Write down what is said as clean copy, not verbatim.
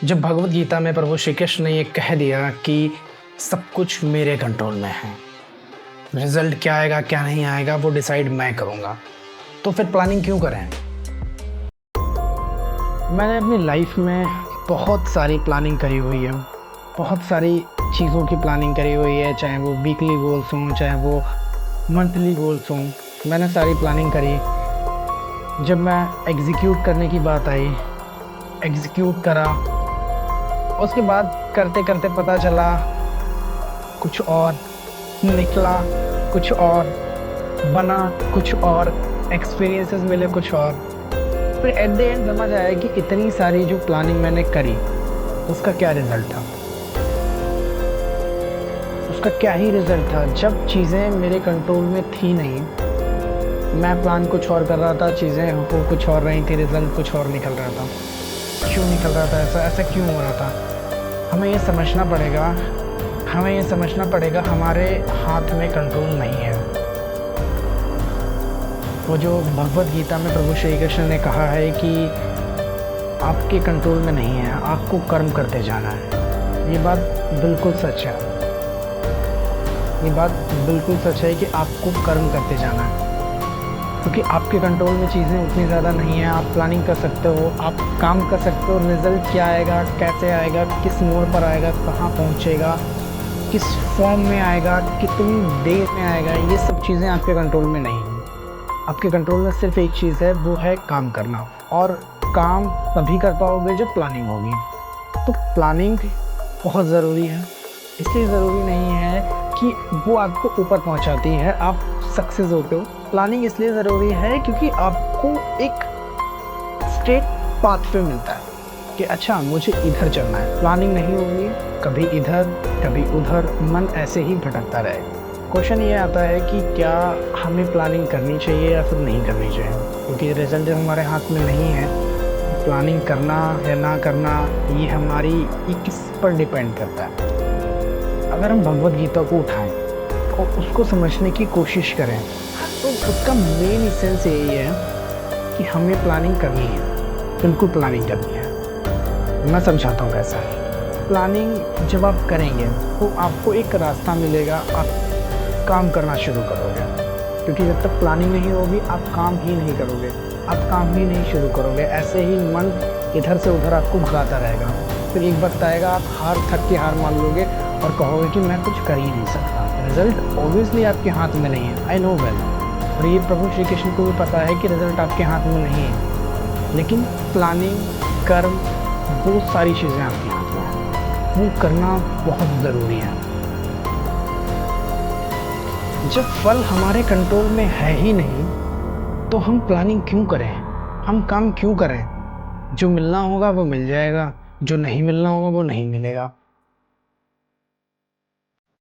जब भगवत गीता में प्रभु श्री कृष्ण ने ये कह दिया कि सब कुछ मेरे कंट्रोल में है, रिजल्ट क्या आएगा क्या नहीं आएगा वो डिसाइड मैं करूँगा, तो फिर प्लानिंग क्यों करें। मैंने अपनी लाइफ में बहुत सारी प्लानिंग करी हुई है, बहुत सारी चीज़ों की प्लानिंग करी हुई है, चाहे वो वीकली गोल्स हों चाहे वो मंथली गोल्स हों। मैंने सारी प्लानिंग करी। जब मैं एग्जीक्यूट करने की बात आई, एग्जीक्यूट करा, उसके बाद करते करते पता चला कुछ और, निकला कुछ और, बना कुछ और, एक्सपीरियंसेस मिले कुछ और। फिर एट द एंड समझ आया कि इतनी सारी जो प्लानिंग मैंने करी उसका क्या रिजल्ट था, उसका क्या ही रिजल्ट था। जब चीज़ें मेरे कंट्रोल में थी नहीं, मैं प्लान कुछ और कर रहा था, चीज़ें हो कुछ और रही थी, रिजल्ट कुछ और निकल रहा था। क्यों निकल रहा था ऐसा, ऐसा क्यों हो रहा था? हमें ये समझना पड़ेगा हमारे हाथ में कंट्रोल नहीं है। वो जो भगवत गीता में प्रभु श्री कृष्ण ने कहा है कि आपके कंट्रोल में नहीं है, आपको कर्म करते जाना है, ये बात बिल्कुल सच है। ये बात बिल्कुल सच है कि आपको कर्म करते जाना है, क्योंकि आपके कंट्रोल में चीज़ें उतनी ज़्यादा नहीं है। आप प्लानिंग कर सकते हो, आप काम कर सकते हो, रिजल्ट क्या आएगा, कैसे आएगा, किस मोड़ पर आएगा, कहाँ पहुँचेगा, किस फॉर्म में आएगा, कितनी देर में आएगा, ये सब चीज़ें आपके कंट्रोल में नहीं हैं। आपके कंट्रोल में सिर्फ एक चीज़ है, वो है काम करना, और काम तभी कर पाओगे जब प्लानिंग होगी। तो प्लानिंग बहुत ज़रूरी है। इसलिए ज़रूरी नहीं है कि वो आपको ऊपर पहुंचाती है, आप सक्सेस होते हो। प्लानिंग इसलिए ज़रूरी है क्योंकि आपको एक स्ट्रेट पाथ पे मिलता है कि अच्छा मुझे इधर चलना है। प्लानिंग नहीं होगी, कभी इधर कभी उधर, मन ऐसे ही भटकता रहेगा। क्वेश्चन ये आता है कि क्या हमें प्लानिंग करनी चाहिए या फिर नहीं करनी चाहिए, क्योंकि रिजल्ट हमारे हाथ में नहीं है। प्लानिंग करना या ना करना ये हमारी किस पर डिपेंड करता है। अगर हम भगवत गीता को उठाएं और उसको समझने की कोशिश करें तो उसका मेन एसेंस यही है कि हमें प्लानिंग करनी है, बिल्कुल प्लानिंग करनी है। मैं समझाता हूँ कैसा है। प्लानिंग जब आप करेंगे तो आपको एक रास्ता मिलेगा, आप काम करना शुरू करोगे, क्योंकि जब तक प्लानिंग नहीं होगी आप काम ही नहीं करोगे, आप काम ही नहीं शुरू करोगे। ऐसे ही मन इधर से उधर आपको भगाता रहेगा। फिर एक वक्त आएगा आप थक के हार मान लोगे और कहोगे कि मैं कुछ कर ही नहीं सकता। रिजल्ट ऑब्वियसली आपके हाथ में नहीं है, आई नो वेल, और ये प्रभु श्री कृष्ण को भी पता है कि रिजल्ट आपके हाथ में नहीं है। लेकिन प्लानिंग, कर्म, वो सारी चीज़ें आपके हाथ में हैं, वो करना बहुत ज़रूरी है। जब फल हमारे कंट्रोल में है ही नहीं तो हम प्लानिंग क्यों करें, हम काम क्यों करें? जो मिलना होगा वो मिल जाएगा, जो नहीं मिलना होगा वो नहीं मिलेगा।